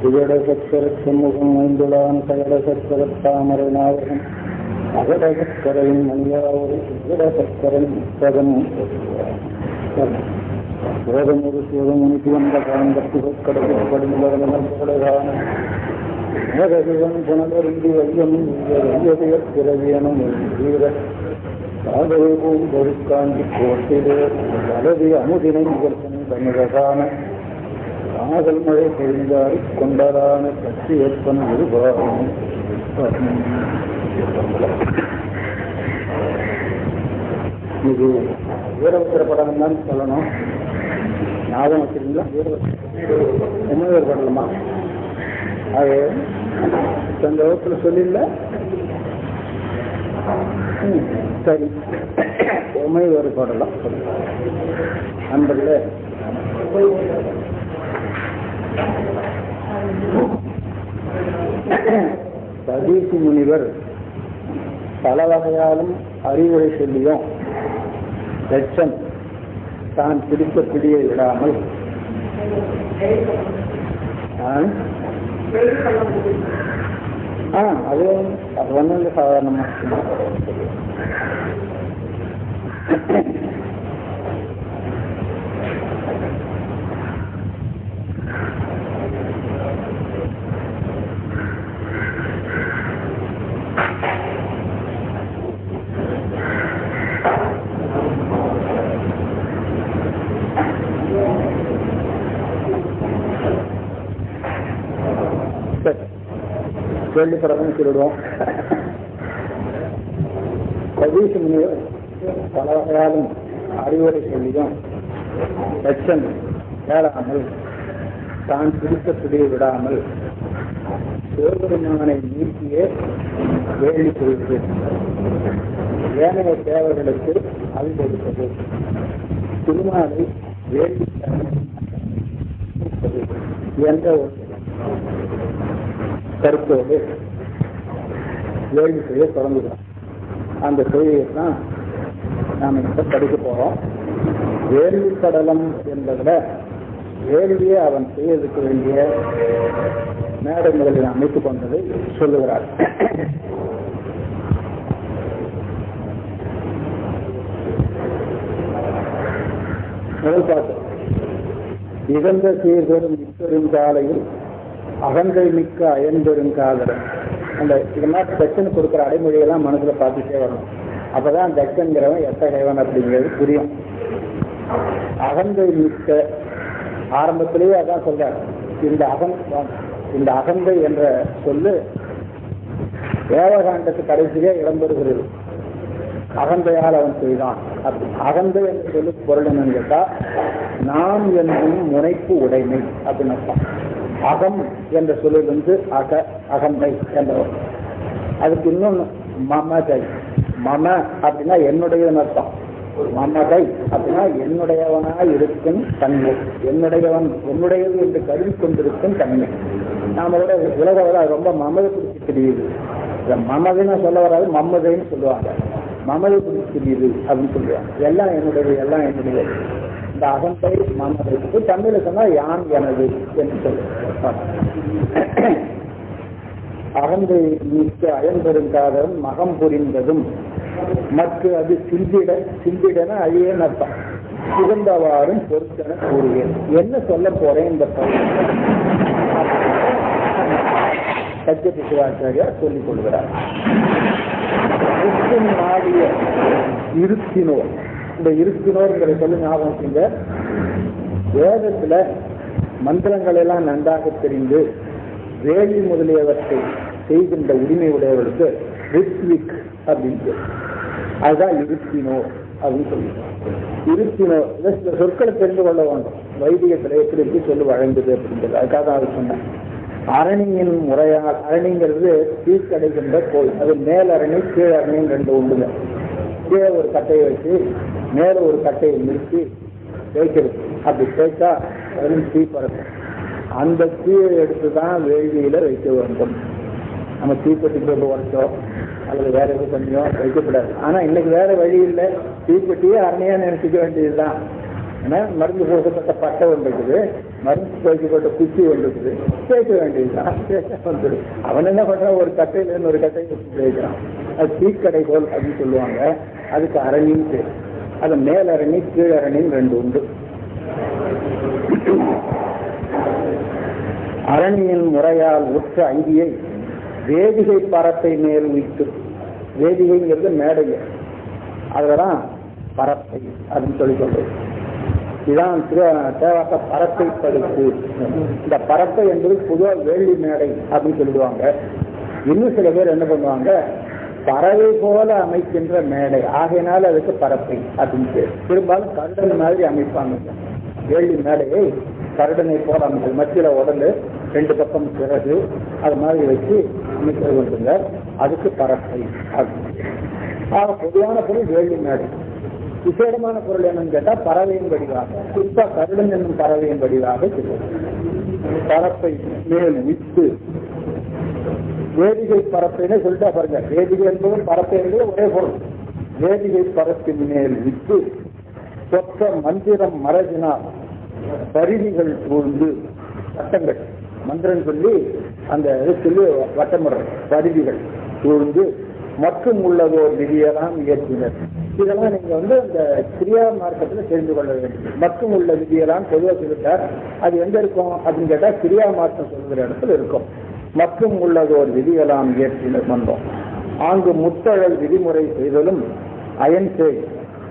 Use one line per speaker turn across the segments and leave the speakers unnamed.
திகட சக்கர சண்முகம் ஐந்துளான் கயட சக்கர தாமரை நாயகன் அகட சக்கரையின் மணியாவது திகட சக்கரன் பதம் வேதமுது சிவமுனிக்கு வந்த காலங்கத்துகள் கடவுள் படும்படுகான மேகதிவன் புனலருந்தி வையம் வையதையர் பிறவியனும் வீர காதலும் பொருட்காண்டி கோட்டிலே வலது அமுதினை நிகழ்த்தன் தமிழகான காதல் மழை பொழிந்தாடி கொண்டதான கட்சி ஏற்பன ஒருபாகம். இது வீரபத்திர படம் தான் சொல்லணும். ஞாபகம் வச்சிருந்தா என்ன வேறுபடலாமா? அது அந்த வகுப்புல சொல்லிடல. சரி, உமை வேறுபாடலாம் நண்பர்களே. சதீசி முனிவர் பல வகையாலும் அறிவுரை சொல்லியும் தட்சன் தான் பிடித்த பிடியை விடாமல் அது ஒண்ணு சாதாரணமா கேள்வி படம்னு சொல்லிடுவோம். சதீசி முனிவர் பல வகையாலும் அறிவுரை சொல்லியும் தட்சன் கேளாமல் தான் பிடித்த பிடியை விடாமல் சிவபெருமானை நீக்கியே வேள்வி செய்வது, ஏனைய தேவர்களுக்கு அல் கொடுப்பது, திருமாலை வேள்வி என்ற ஒரு கருத்தோடு வேள்வி செய்ய தொடங்குகிறோம். அந்த செய்தியை தான் நாம் இப்ப படிக்க போறோம். வேள்வி படலம் என்பதில் வேள்வியை அவன் செய்யறதுக்கு வேண்டிய மேடை முதலில் அமைத்துக் கொண்டதை சொல்லுகிறார். முதல் பாட்டு, இகந்த சீர்பெரும் இப்பெருங்காலையில் அகந்தை மிக்க அயன்பெருங்காதலன். அந்த இதெல்லாம் தட்சன் கொடுக்குற அடைமொழியெல்லாம் மனசுல பார்த்துட்டே வரணும். அப்பதான் தட்சன்கிறவன் எத்தகையவன் அப்படிங்கிறது புரியும். அகந்தை மிக்க ஆரம்பத்திலேயே அதான் சொல்றாரு. இந்த அகந்தை என்ற சொல்லு தேவகாண்டத்து கடைசியே இடம்பெறுகிறது. அகந்தையால் அவன் செய்தான். அப்படி அகந்தை என்று சொல்லு பொருள் என்னன்னு கேட்டா நாம் என்னும் முனைப்பு உடைமை அப்படின்னு அர்த்தம். அகம் என்ற சொல்லிலிருந்து அகந்தை என்ற, அதுக்கு இன்னொன்னு மமதை. மம அப்படின்னா என்னுடையவன் அர்த்தம். மமதை அப்படின்னா என்னுடையவனாய் இருக்கும் தன்மை, என்னுடையது என்று கருதி கொண்டிருக்கும் தன்மை. நாம கூட உலக ரொம்ப மமதை பிடிச்சி தெரியுது. மமதைன்னு சொல்ல வராது, மம்மதைன்னு சொல்லுவாங்க. மமதை பிடிச்சி தெரியுது அப்படின்னு சொல்லுவாங்க. எல்லாம் என்னுடையது. இந்த அகந்தை மமதைக்கு தமிழ சொன்னா யான் எனது என்று சொல்லுவாங்க. அகந்தை மிக்க அயன்பெருங்காதவன் மகம் புரிந்ததும் மற்ற அது சிந்திடன அழியன் அர்த்தம். சிறந்தவாறும் பொருத்தன கூறுவேன். என்ன சொல்ல போறேன் இந்த சத்திய சிவாச்சாரியார் சொல்லிக் கொள்கிறார். நாடிய இருத்தினோர், இந்த இருத்தினோர்ங்கிற சொல்லி ஞாபகம் செஞ்ச வேதத்துல மந்திரங்கள் எல்லாம் நன்றாக தெரிந்து வேலி முதலியவற்றை செய்கின்ற உரிமை உடையவர்களுக்கு ரித்விக் அப்படின்னு, அதுதான் இருத்தினோர் அப்படின்னு சொல்லி. இருத்தினோர் சில சொற்களை தெரிந்து கொள்ள வேண்டும். வைதிகத்துல எப்படி எப்படி சொல்லி வழங்குது அப்படின்றது, அதுக்காக அது சொன்னேன். அரணியின் முறையால், அரணிங்கிறது கீழ்கடைகின்ற கோள். அது மேல் அரணி கீழ் அரணின்னு ரெண்டு உண்டுங்க. கீழே ஒரு கட்டையை வச்சு மேல ஒரு கட்டையை நிறுத்தி தேய்க்கிறது. அப்படி தேய்ச்சா அதுவும் தீ பறக்கும். அந்த தீயை எடுத்துதான் வேள்வியில வைக்க வேண்டும். நம்ம தீப்பெட்டி போட்டு உரைச்சோம் அல்லது வேற எதுவும் பண்ணியோ வைக்கக்கூடாது. ஆனா இன்னைக்கு வேற வழி இல்லை. தீப்பெட்டியே அரணியா நினைச்சுக்க வேண்டியதுதான். ஏன்னா மருந்து போக்கப்பட்ட பட்டை ஒன்று இருக்குது, மருந்து போய்க்கப்பட்ட குச்சி ஒன்று இருக்குது, சேர்க்க வேண்டியதுதான் வந்துடும். அவன் என்ன பண்றான், ஒரு கட்டையில ஒரு கட்டையை வைக்கிறான். அது தீக்கடை போல் அப்படின்னு சொல்லுவாங்க. அதுக்கு அரணின்னு பேர். அது மேலரணி கீழரணின்னு ரெண்டு உண்டு. அரணியின் முறையால் உற்ற அங்கியை வேதிகை பரப்பை மேல் வைத்து, வேதிகைங்கிறது மேடையை, அதுலதான் பரப்பை அப்படின்னு சொல்லி சொல்றது. இதுதான் தேவாக்க பரப்பை படுத்து. இந்த பரப்பை என்பது பொதுவாக வேள்வி மேடை அப்படின்னு சொல்லிடுவாங்க. இன்னும் சில பேர் என்ன பண்ணுவாங்க, பறவை போல அமைக்கின்ற மேடை, ஆகையினால அதுக்கு பரப்பை அப்படின்னு பெரும்பாலும் கருடன் மாதிரி அமைப்பாங்க. வேள்வி மேடையை கருடனை போல அமைச்சது, மத்தியில உடல், ரெண்டு பக்கம் பிறகு அது மாதிரி வச்சு அமைக்கிறது வந்துங்க, அதுக்கு பரப்பை அப்படின்னு. பொதுவான பொருள் வேள்வி மேடை. விசேடமான பொருள் என்னன்னு கேட்டா பறவையின் வடிவாக, குறிப்பா கருடன் என்னும் பறவையின் வடிவாக பரப்பை மேல் விட்டு, வேதிகை பரப்பைன்னு சொல்லிட்டா பாருங்க. வேதிகை என்பதும் பரப்பை என்பது ஒரே பொருள். வேதிகை பரப்பின் மேல் விட்டு சொற்ற மந்திரம் மரஜினால் பரிதிகள் சூழ்ந்து, வட்டங்கள் மந்திரம் சொல்லி அந்த சொல்லி வட்டமுறை பரிதிகள் சூழ்ந்து மற்றும் உள்ளதோர் விதியெல்லாம் இயற்றினர். இதெல்லாம் நீங்க அந்த கிரியா மார்க்கத்தில் தெரிந்து கொள்ள வேண்டும். மற்றும் உள்ள விதியெல்லாம் பொதுவாக சொல்லிட்டார். அது எங்க இருக்கும் அப்படின்னு கேட்டா கிரியா மார்க்கம் சொல்லுகிற இடத்துல இருக்கும். மற்றும் உள்ளதோர் விதியெல்லாம் இயற்றினர் வந்தோம். ஆங்கு முத்தழல் விதிமுறை செய்தலும் அயன் செய்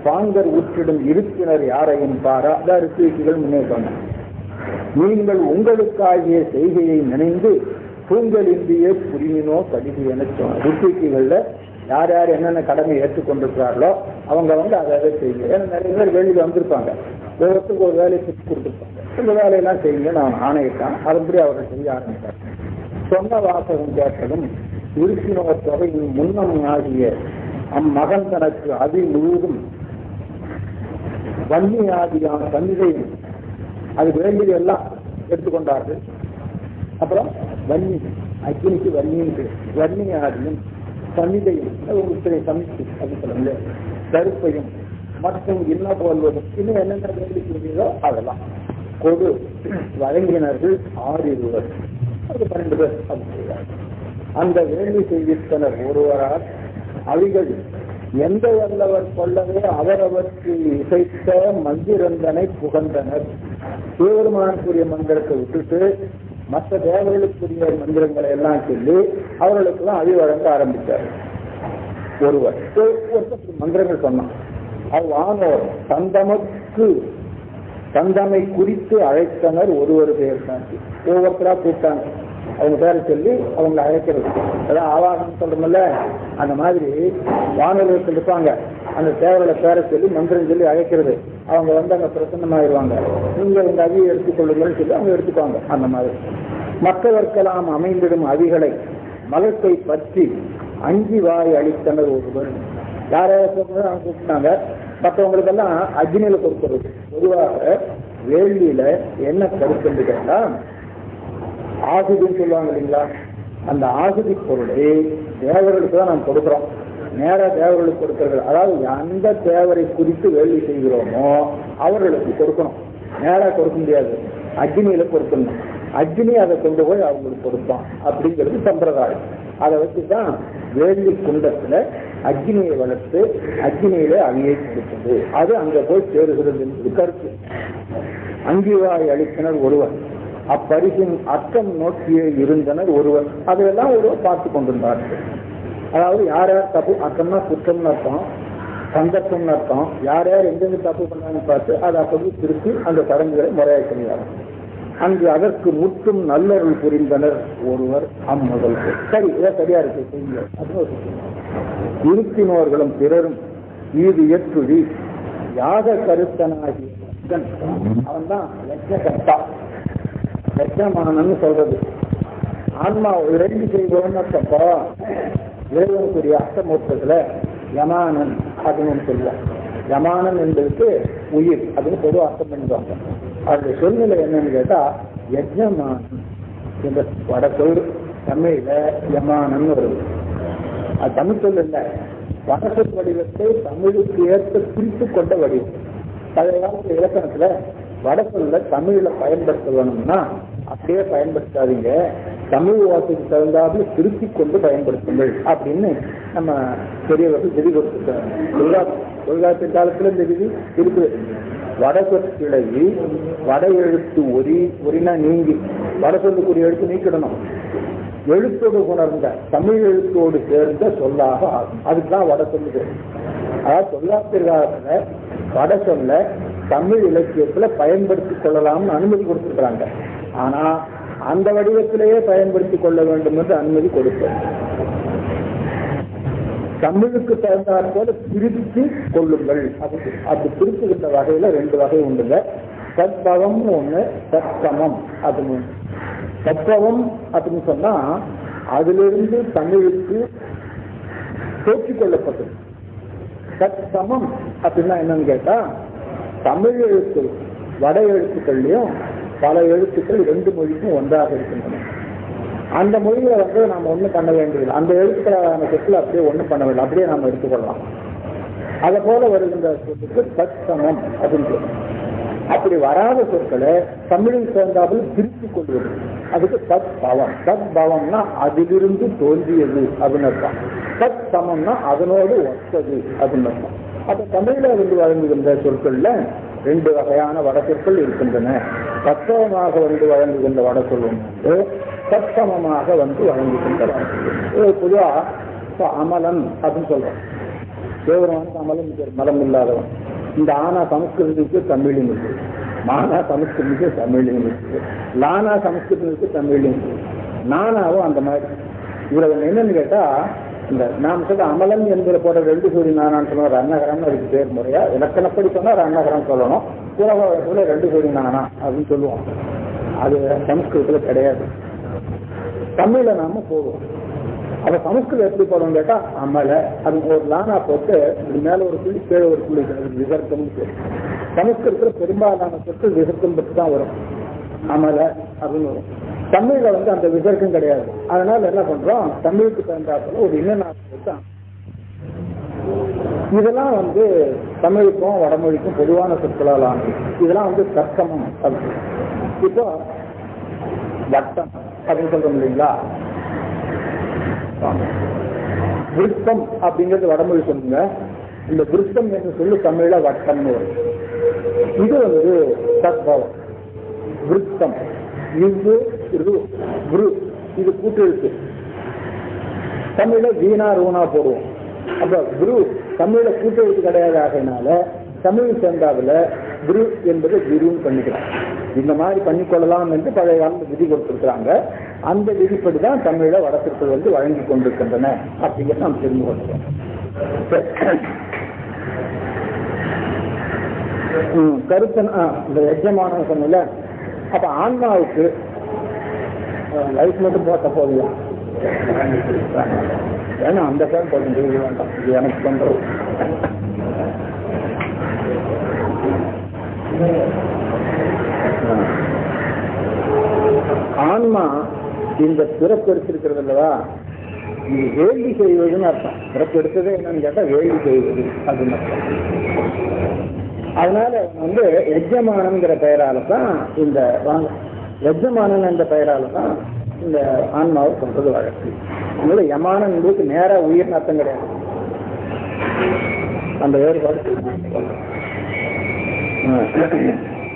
பாங்கர் உற்றிடும் இருப்பினர் யாரையும் பாரா. அதான் ரிஷிகள் முன்னே சொன்னார். நீங்கள் உங்களுக்காகிய செய்கையை நினைந்து தூங்கல் இந்தியே புரியினோ கடிது என சொன்னார். ரிஷிகள்ல யார் யார் என்னென்ன கடமை ஏற்றுக்கொண்டிருக்கிறார்களோ அவங்க அதை செய்யுங்க. ஏன்னா நிறைய பேர் வெளியில வந்திருப்பாங்க, ஒவ்வொருத்தருக்கு ஒரு வேலையை பிடிச்சு கொடுத்துருப்பாங்க. இந்த வேலையெல்லாம் செய்யுங்க நான் ஆணையிட்டான். அதன்படி அவர்கள் செய்ய ஆரம்பித்தார். சொன்ன வாசகம் கேட்டதும் இருப்பினோர் தொகையின் முன்னம் ஆகிய அம்மகன் தனக்கு அதி முழுவதும் வன்னி ஆகியான சந்நிதையும் அது வேண்டியது எல்லாம் எடுத்துக்கொண்டார்கள். அப்புறம் வன்னி, அக்னிக்கு வன்னியும் வன்னி ஆகியும் சந்நிதையும் உங்களுக்கு சமைச்சு அப்படின்னு சொல்ல கருப்பையும் மற்றும் என்ன போல்வதும் இன்னும் என்னென்ன வேண்டியதோ அதெல்லாம் கொடு வழங்கினர்கள் 6 இருவர், அது 12 பேர் அப்படின்னு. அந்த வேள்வி செய்வித்தனர் ஒருவரால் அவைகள் எந்த வல்லவர் கொள்ளவே அவரவருக்கு இசைத்த மந்திரந்தனை புகழ்ந்தனர். சிவபெருமானுக்குரிய மந்திரத்தை விட்டுட்டு மற்ற தேவர்களுக்குரிய மந்திரங்களை எல்லாம் சொல்லி அவர்களுக்கெல்லாம் அழி வழங்க ஆரம்பித்தார். ஒருவர் மந்திரங்கள் சொன்னான். அவ்வானோர் தந்தமை குறித்து அழைத்தனர். ஒருவர் பேர் தான் ஒவ்வொருத்தரா கூப்பிட்டாங்க. அவங்க பேரை சொல்லி அவங்களை அழைக்கிறது, அதான் ஆவாகம் சொல்றோம்ல, அந்த மாதிரி வானொலிகள் இருப்பாங்க. அந்த தேவர்களை பேரை சொல்லி மந்திரம் சொல்லி அழைக்கிறது. அவங்க அங்க பிரசன்னமாயிருவாங்க. நீங்க உங்க அவியை எடுத்துக்கொள்ளுங்கன்னு சொல்லி அவங்க எடுத்துக்குவாங்க. அந்த மாதிரி மற்றவர்க்கெல்லாம் அமைந்திடும் அவிகளை மலத்தை பற்றி அஞ்சி வாய் அளித்தனர் ஒருவர். யாராவது கூப்பிட்டாங்க. மற்றவங்களுக்கெல்லாம் அக்னியில கொடுக்கிறது. பொதுவாக வேள்வியில என்ன கருத்து கேட்டா ஆகுதின்னு சொல்லுவாங்க இல்லைங்களா, அந்த ஆகுதி பொருளை தேவர்களுக்கு தான் நாம் கொடுக்கிறோம். நேரா தேவர்களுக்கு கொடுக்கிறது. அதாவது எந்த தேவரை குறித்து வேள்வி செய்கிறோமோ அவர்களுக்கு கொடுக்கணும். நேரா கொடுக்க முடியாது, அக்னியில கொடுக்கணும். அக்னி அதை கொண்டு போய் அவங்களுக்கு கொடுப்பான் அப்படிங்கிறது சம்பிரதாயம். அதை வச்சுதான் வேள்வி குண்டத்துல அக்னியை வளர்த்து அக்னியில அவியை கொடுத்தது. அது அங்க போய் சேருகிறது என்று கருத்து. அங்கிவாய் அளித்தனர் ஒருவர், அப்பரிசின் அர்த்தம் நோக்கியே இருந்தனர் ஒருவர். அதையெல்லாம் ஒருவர் பார்த்து கொண்டிருந்தார்கள். அதாவது யார் யார் தப்பு, அர்த்தம்னா குற்றம்னு அர்த்தம், சந்தர்ப்பம்னு அர்த்தம். யார் யார் எங்கெங்க தப்பு பண்ணாங்கன்னு பார்த்து அதை அப்படி திருப்பி அந்த சடங்குகளை முறையாக செய்வார்கள். அங்கு அதற்கு முற்றும் நல்லருள் புரிந்தனர் ஒருவர் அம்முதல். சரி, இதை சரியா இருக்கு செய்யுங்க அப்படின்னு இருப்பினோர்களும் பிறரும் இது எற்றுழி யாக கருத்தனாகி அவன் தான் லட்சகர்த்தா, லட்சமானன்னு சொல்றது. ஆன்மா ரெண்டு செய்வோம்னு அர்த்தப்போ இறைவனுக்குரிய அர்த்தமூர்த்தத்துல யமானன் அப்படின்னு சொல்லுவான். யமானன் என்பதுக்கு உயிர் அப்படின்னு பொதுவாக அர்த்தம் பண்ணிடுவாங்க. அவருடைய சூழ்நிலை என்னன்னு கேட்டா யஜமானன் என்ற வட சொல் தமிழ்ல யமானன் வருது. அது தமிழ் சொல் இல்லை, வடசொல் வடிவத்தை தமிழுக்கு ஏற்ப பிரித்து கொண்ட வடிவம். பழைய காலத்துல இலக்கணத்துல வட சொல்ல தமிழ்ல பயன்படுத்த வேணும்னா அப்படியே பயன்படுத்தாதீங்க, தமிழ் வார்த்தைக்கு தகுந்தாப்புல திருத்தி கொண்டு பயன்படுத்துங்கள் அப்படின்னு நம்ம பெரியவர்கள் விதி கொடுத்துருக்காங்க. தொல்காப்பிய காலத்துல இந்த விதி இருக்குது. வட சொற்கிழவி வட எழுத்து ஒரினா நீங்கி வட சொல்லுக்குரிய எழுத்து நீக்கிடணும். எழுத்தோடு உணர்ந்த தமிழ் எழுத்தோடு சேர்ந்த சொல்லாக ஆகும். அதுக்குதான் வட சொல்லுது. அதாவது தொல்காப்பிய காலத்துல வட சொல்ல தமிழ் இலக்கியத்துல பயன்படுத்திக் கொள்ளலாம்னு அனுமதி கொடுத்துருக்காங்க. ஆனா அந்த வடிவத்திலேயே பயன்படுத்திக் கொள்ள வேண்டும் என்று அனுமதி கொடுப்பது. தமிழுக்கு தகுந்தாற் போல பிரித்து கொள்ளுங்கள். அது பிரித்துக்கிட்ட வகையில 2 வகை உண்டுங்க. சத்பவம் ஒண்ணு, சத்சமம் அது. சத்பவம் அப்படின்னு சொன்னா அதிலிருந்து தமிழுக்கு தோற்றிக் கொள்ளப்பட்டது. சத்சமம் அப்படின்னா என்னன்னு கேட்டா தமிழ் எழுத்து வட எழுத்துக்கள்லயும் பல எழுத்துக்கள் 2 மொழிக்கும் ஒன்றாக இருக்கின்றன. அந்த மொழிகளை நாம ஒண்ணும் பண்ண வேண்டியதில்லை. அந்த எழுத்துக்களான சொற்களை அப்படியே ஒண்ணும் பண்ண வேண்டிய அப்படியே நாம எடுத்துக்கொள்ளலாம். அதை போல வருகின்ற சொற்களுக்கு சத்சமம் அப்படின்னு. அப்படி வராத சொற்களை தமிழில் சேர்ந்தாமல் பிரித்துக் கொள்வது அதுக்கு சத்பவம். சத்பவம்னா அதிலிருந்து தோன்றியது அப்படின்னு அர்த்தம். சத்சமம்னா அதனோடு ஒத்தது அப்படின்னு அர்த்தம். அப்ப தமிழ்ல வழங்குகின்ற சொற்கள்ல 2 வகையான வட சொற்கள் இருக்கின்றன. தத்துவமாக வழங்குகின்ற வட சொல் ஒன்று, சத்சமமாக வழங்குகின்ற வட சொல். பொதுவா அமலன் அப்படின்னு சொல்றோம். தேவரவனுக்கு அமலன் மலம் இல்லாதவன். இந்த ஆனா சமஸ்கிருதத்துக்கு தமிழின் இருக்கு, மானா சமஸ்கிருதத்துக்கு தமிழின் இருக்கு, லானா சமஸ்கிருதத்துக்கு தமிழின் இருக்கு, நானாவும் அந்த மாதிரி. இதுல என்னன்னு கேட்டா இந்த நாம் சொல்ல அமலன் என்பதை போற 2 சூரி நானான்னு சொன்னா அன்னகரம்னு அதுக்கு பேர் முறையா. இலக்கணப்படி சொன்னா அன்னகரம் சொல்லணும். உலக 2 சூரி நானா அப்படின்னு சொல்லுவோம். அது சமஸ்கிருதத்துல கிடையாது. தமிழ்ல நாம போடுவோம். அப்ப சமஸ்கிருதம் எப்படி போடுவோம் கேட்டா அமல அது ஒரு லானா போட்டு மேல ஒரு புள்ளி கீழே ஒரு புள்ளி விசர்க்கம். சமஸ்கிருதத்துல பெரும்பாலான சொற்கள் விசர்க்கம் பற்றி தான் வரும். அமல அப்படின்னு வரும். தமிழ்ல அந்த விசர்க்கம் கிடையாது. அதனால என்ன பண்றோம், தமிழுக்கு தகுந்தாப்புல ஒரு இன்னும் இதெல்லாம் தமிழுக்கும் வடமொழிக்கும் பொதுவான சொற்களால் ஆனது. இதெல்லாம் தர்க்கமம் அப்படின்னு. இப்போ வட்டம் அப்படின்னு சொல்றோம் இல்லைங்களா. விருத்தம் அப்படிங்கிறது வடமொழி சொல்லுங்க. இந்த விருத்தம் என்று சொல்லி தமிழ்ல வட்டம்னு வரும். இது சத்பவம். விருத்தம் இது கூட்டெழுத்து. தமிழ்ல வீணா ரூணா போடுவோம். அப்ப குரு தமிழ்ல கூட்டெழுத்து கிடையாது. ஆகையினால தமிழ் சேர்ந்தாவில் குரு என்பது குருன்னு பண்ணிக்கலாம். இந்த மாதிரி பண்ணிக்கொள்ளலாம் என்று பழைய காலத்தில் விதி கொடுத்திருக்கிறாங்க. அந்த விதிப்படிதான் தமிழ்ல வடத்திற்குள் வழங்கி கொண்டிருக்கின்றன அப்படிங்கிறத நாம் தெரிந்து கொள்கிறோம். கருத்தன் இந்த எஜமான சொன்னல. அப்ப ஆன்மாவுக்கு லைஃப் மட்டும் போட்ட போதியா ஏன்னா அந்த பேர் போட்டு வேண்டாம். இது எனக்கு பண்றது. ஆன்மா இந்த பிறப்பு எடுத்திருக்கிறது அல்லவா, இது வேள்வி செய்வதுன்னு அர்த்தம். பிறப்பு எடுத்ததே என்னன்னு கேட்டா வேள்வி செய்வது அப்படின்னு அர்த்தம். அதனால எஜமானங்கிற பெயரால தான் இந்த எஜமானன் என்ற பெயரால தான் இந்த ஆன்மாவை சொல்றது வழக்கு. அதனால யமானன் என்பதுக்கு நேரா உயிர் அர்த்தம் கிடையாது. அந்த வேறுபாடு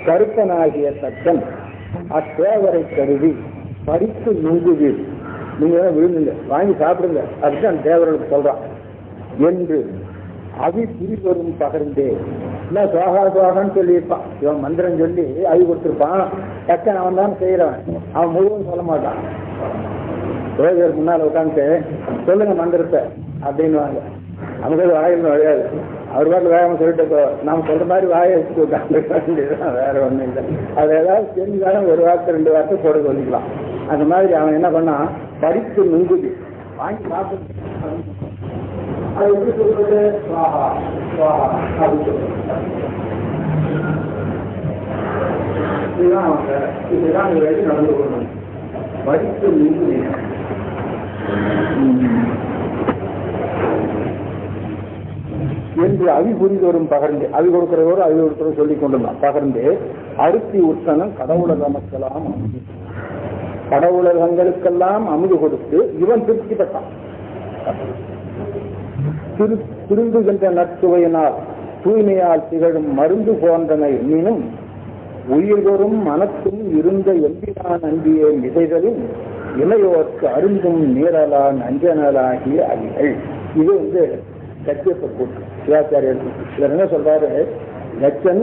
கருப்பனாகிய சத்தன் அத்தேவரை கருதி பறித்து நுங்குவீர். நீங்க விழுந்துங்க, வாங்கி சாப்பிடுங்க அப்படின்னு அந்த தேவர்களுக்கு சொல்றான் என்று அவி பிரிவரும் பகர்ந்தே இல்ல சுவாகா சுவாகான்னு சொல்லியிருப்பான். இவன் மந்திரம் சொல்லி அவி கொடுத்துருப்பான். டக்குன்னு அவன் தான் செய்யறான். அவன் முழுவதும் சொல்ல மாட்டான். பேர் முன்னால உட்காந்து சொல்லுங்க மந்திரத்தை அப்படின்னு வாங்க. அவங்க வாயில் வழியாது. அவர் பாட்டு வேகமா சொல்லிட்டு நாம சொல்ற மாதிரி வாயை வச்சுட்டு உட்காந்து வேற ஒண்ணும் இல்லை. அது ஏதாவது தெரிஞ்சுதாலும் ஒரு வார்த்தை 2 வார்த்தை போட சொல்லிக்கலாம். அந்த மாதிரி அவன் என்ன பண்ணா பறித்து நுங்குது வாங்கி சாப்பிட்டு அது எப்படி சொல்றது சுவாஹா சுவாஹா அப்படின்னு சொல்றது. இதுதான் நடந்து கொள்ளணும். பறித்து நுங்குது. என்று அவி புரிந்தோறும் பகர்ந்து, அவி கொடுக்கிறவரும் அவி கொடுக்கிறவரும் சொல்லிக் கொண்டிருந்தான். பகர்ந்து அருத்தி உத்தனம் கடவுளர்களுக்கெல்லாம் கடவுளர்களுக்கெல்லாம் அமுது கொடுத்து இவன் திருப்தி பெற்றான். திருந்துகின்ற நற்சுவையினால் தூய்மையால் திகழும் மருந்து போன்றனை மீனும் உயிர்தொரும் மனத்தும் இருந்த எம்பினான் அன்பியே மிதைகளில் இளையோர்க்கு அருந்தும் நீரலான் அஞ்சனலாகிய அவிகள். இது கச்சியப்ப கூட்டு சிவாச்சாரியர். இவர் என்ன சொல்றாரு, நச்சன்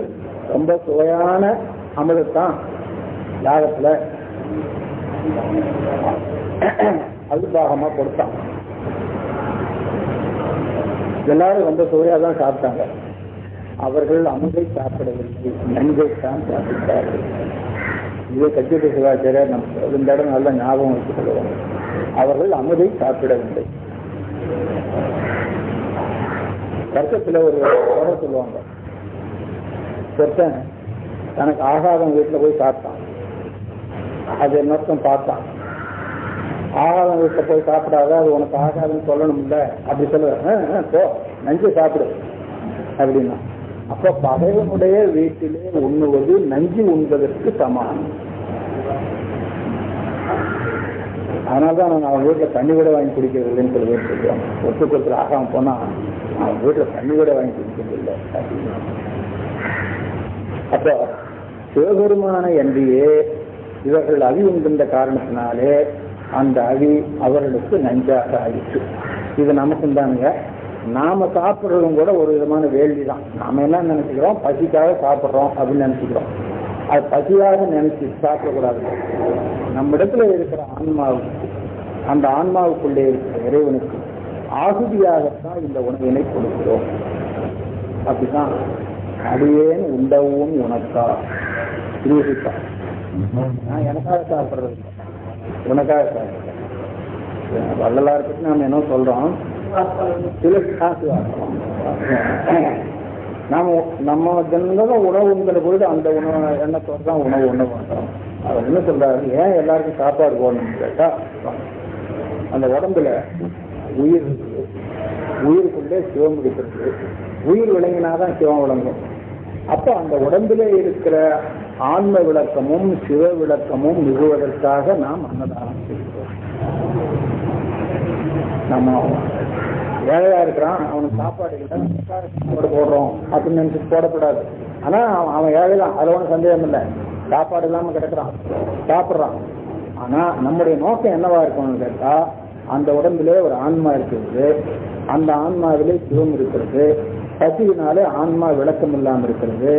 ரொம்ப சுவையான அமிர்தத்தான் யாகத்துல அல்பாகமா கொடுத்தான். எல்லாரும் ரொம்ப சுவையா தான் சாப்பிட்டாங்க. அவர்கள் அமுதை சாப்பிடவில்லை, நஞ்சைத்தான் சாப்பிட்டார்கள். இது கச்சியப்ப சிவாச்சாரியர் நம்ம இந்த இடம் நல்ல ஞாபகம் வச்சுக் கொள்வாங்க. அவர்கள் அமுதை சாப்பிடவில்லை. வருஷத்துல ஒரு குறை சொல்லுவாங்க, ஒருத்தன் தனக்கு ஆகாதம் வீட்டுல போய் சாப்பிட்டான். அது என்னொருத்தன் பார்த்தான், ஆகாதம் வீட்டுல போய் சாப்பிடாத, அது உனக்கு ஆகாதுன்னு சொல்லணும்ல, அப்படி சொல்லுவேன், போ நஞ்சு சாப்பிடு அப்படின்னா. அப்ப பகைவனுடைய வீட்டிலே உண்ணுவது நஞ்சு உண்பதற்கு சமானம். அதனால்தான் நான் அவன் வீட்டுல தண்ணி கூட வாங்கி குடிக்கிறது இல்லைன்னு சில பேர் சொல்லுவாங்க. ஒருத்தர் ஆகாம போனா அவன் வீட்டுல தண்ணி கூட வாங்கி குடிக்கிறது இல்லை அப்படின்னு. அப்போ சிவபெருமான என்றையே இவர்கள் அவி உண்கின்ற காரணத்தினாலே அந்த அவி அவர்களுக்கு நஞ்சாக ஆயிடுச்சு. இது நமக்கும் தானுங்க. நாம சாப்பிட்றதும் கூட ஒரு விதமான வேள்வி தான். நாம என்ன நினைச்சுக்கிறோம், பசிக்காக சாப்பிட்றோம் அப்படின்னு நினைச்சுக்கிறோம். அது பசியாக நினைச்சு சாப்பிடக்கூடாது. நம்ம இடத்துல இருக்கிற ஆன்மாவுக்கு, அந்த ஆன்மாவுக்குள்ளே இருக்கிற இறைவனுக்கு ஆகுதியாகத்தான் இந்த உணவினை கொடுக்கிறோம். அப்படிதான் அடியேன் உண்டவும் உனக்கா திருவிக்கா. நான் எனக்காக சாப்பிட்றது இல்லை, உனக்காக சாப்பிட்றேன். வள்ளலார் பற்றி நாம என்ன சொல்றோம், சில காசு நம்ம ஜென்மம் உணவுங்கிற பொழுது அந்த உணவு எண்ணத்தோடு தான் உணவு பண்றோம். அவர் என்ன சொல்றாரு, ஏன் எல்லாருக்கும் சாப்பாடு போடணும்னு கேட்டா, அந்த உடம்புல உயிர் இருக்கு, உயிருக்குள்ளே சிவம் இருக்கிறது. உயிர் விளங்கினாதான் சிவம் விளங்கும். அப்ப அந்த உடம்பிலே இருக்கிற ஆன்ம விளக்கமும் சிவ விளக்கமும் மிகுவதற்காக நாம் அன்னதானம் செய்கிறோம். நம்ம ஏழையா இருக்கிறான், அவனுக்கு சாப்பாடு இல்லை, சாப்பாடு போடுறோம் அப்படின்னு நினைச்சு போடக்கூடாது. ஆனா அவன் ஏழைதான், அது ஒன்றும் சந்தேகம் இல்லை. சாப்பாடு இல்லாம கிடக்குறான், சாப்பிட்றான். ஆனா நம்முடைய நோக்கம் என்னவா இருக்கணும்னு கேட்டா, அந்த உடம்பிலே ஒரு ஆன்மா இருக்கிறது, அந்த ஆன்மாவிலே சிவம் இருக்கிறது. பசியினாலே ஆன்மா விளக்கம் இல்லாம இருக்கிறது.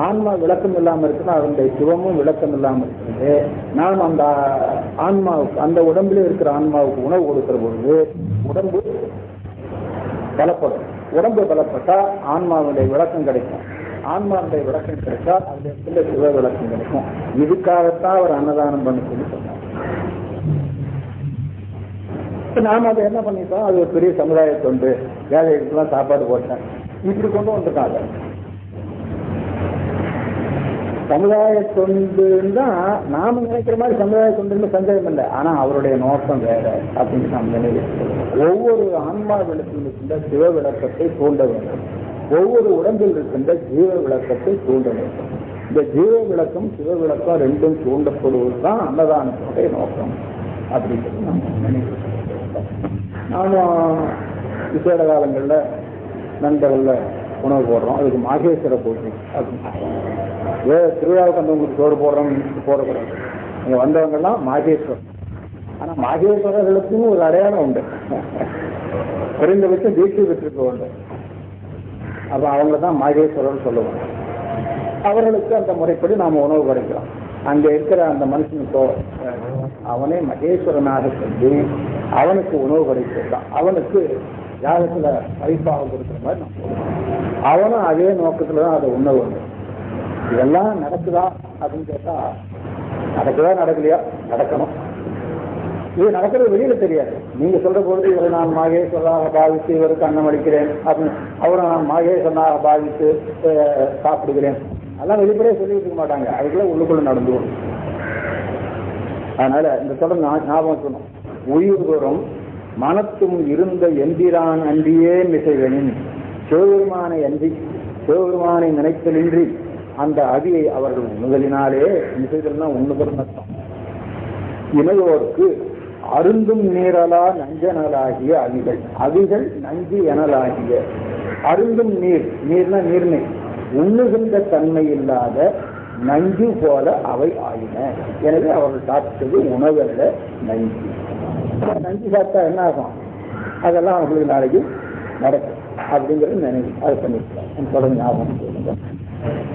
ஆன்மா விளக்கம் இல்லாம இருக்குன்னா அதனுடைய சிவமும் விளக்கம் இல்லாம இருக்கிறது. நாம் அந்த ஆன்மாவுக்கு, அந்த உடம்பிலே இருக்கிற ஆன்மாவுக்கு உணவு கொடுக்கிற பொழுது உடம்பு பலப்படும். உடம்பு பலப்பட்டா ஆன்மாவுடைய விளக்கம் கிடைக்கும். ஆன்மாவுடைய விளக்கம் கிடைச்சா அதுல சிவ விளக்கம் கிடைக்கும். இதுக்காகத்தான் அவர் அன்னதானம் பண்ண சொல்லி சொன்னார். நாம அதை என்ன பண்ணிட்டோம், அது ஒரு பெரிய சமுதாய தொண்டு, ஏழைகளுக்கெல்லாம் சாப்பாடு போட்டேன் இப்படி கொண்டு வந்துட்டாங்க. சமுதாய தொண்டுன்னா நாம நினைக்கிற மாதிரி சமுதாய தொண்டுன்னு சந்தேகம் இல்லை. ஆனா அவருடைய நோக்கம் வேற அப்படின்னு நாம் நினைவு. ஒவ்வொரு ஆன்மா விளக்கில் இருக்கின்ற சிவ விளக்கத்தை தூண்ட வேண்டும். ஒவ்வொரு உடம்பில் இருக்கின்ற ஜீவ விளக்கத்தை தூண்ட வேண்டும். இந்த ஜீவ விளக்கம் சிவ விளக்கம் ரெண்டும் தூண்டப்படுவதுதான் அன்னதானத்துடைய நோக்கம் அப்படிங்கிறது நம்ம நினைவு. நாம விசேட காலங்கள்ல நண்பர்கள்ல உணவு போடுறோம், அதுக்கு மாகேஸ்வர பூஜை அப்படின்னு. திருவிழாவுக்கு வந்தவங்களுக்கு சோறு போடக்கூடாது. அங்க வந்தவங்கெல்லாம் மாகேஸ்வரர். ஆனா மாகேஸ்வரர்களுக்கும் ஒரு அடையாளம் உண்டு, குறைந்தபட்சம் தீட்சை பெற்றிருக்க வேண்டும். அப்ப அவங்கள தான் மாகேஸ்வரர் சொல்லுவாங்க. அவர்களுக்கு அந்த முறைப்படி நாம உணவு படைக்கிறோம். அங்க இருக்கிற அந்த மனுஷனுக்கோ அவனே மகேஸ்வரனாக சொல்லி அவனுக்கு உணவு படைத்தான். அவனுக்கு யாகத்துல பரிசாக கொடுக்குற மாதிரி நான் சொல்லுவேன். அவனும் அதே நோக்கத்துலதான் அதை உணவு வந்து. இதெல்லாம் நடக்குதா அப்படின்னு கேட்டா, நடக்குதா நடக்கலையா, நடக்கணும். இது நடக்கிறது வெளியில தெரியாது. நீங்க சொல்ற பொழுது இவரை நான் மகேஸ்வரனாக பாவித்து இவருக்கு அன்னம் அளிக்கிறேன் அப்படின்னு, அவரை நான் மகேஸ்வரனாக பாவித்து சாப்பிடுகிறேன், அதெல்லாம் வெளிப்படையே சொல்லிட்டு இருக்க மாட்டாங்க. அதுக்குள்ள உள்ளுக்குள்ள நடந்து கொள்ளும். அதனால இந்த தொடர் ஞாபகம் சொன்னோம். உயிர் தோறும் மனத்தும் இருந்த எந்திரான் அன்றியே மிசைவனின் சிவபெருமானை அன்றி சிவபெருமானை நினைத்தலின்றி அந்த அவியை அவர்கள் உண்ணுதலினாலே நிசைதல்னா உண்ணுதல் அர்த்தம். இணையோருக்கு அருந்தும் நீரலா நஞ்சனலாகிய அவிகள் நஞ்சு எனலாகிய அருந்தும் நீர்னா நீர்மை உண்ணுகின்ற தன்மை இல்லாத நஞ்சு போல அவை ஆயின. எனவே அவர்கள் சாப்பிட்டது உணவல்ல நஞ்சு. நஞ்சு சாப்பிட்டா என்ன ஆகும்? அதெல்லாம் அவர்களுக்கு நாளைக்கு நடக்கும் அப்படிங்கிறது நினைவு. அது பண்ணிருக்காங்க தொடர்ந்து ஞாபகம் சொல்லுங்க.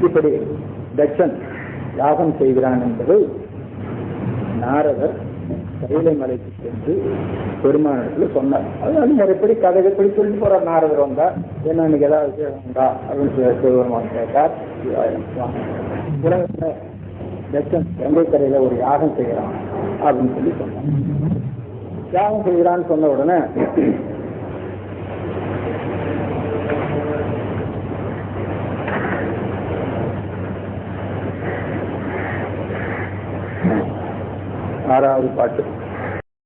இப்படி தட்சன் யாகம் செய்கிறான் என்பது நாரதர் கைலை மலைக்கு சென்று பெருமானத்தில் சொன்னார். அது முறைப்படி கதை எப்படி சொல்லிட்டு போறார். நாரதர் வந்தா என்ன இன்னைக்கு ஏதாவது விஷயம் உண்டா அப்படின்னு சொல்லி சிவபெருமான் கேட்டார். உலகத்துல தட்சன் கங்கை கரையில ஒரு யாகம் செய்கிறான் அப்படின்னு சொல்லி சொன்னார். யாகம் செய்கிறான்னு சொன்ன உடனே ஆறாவது பாட்டு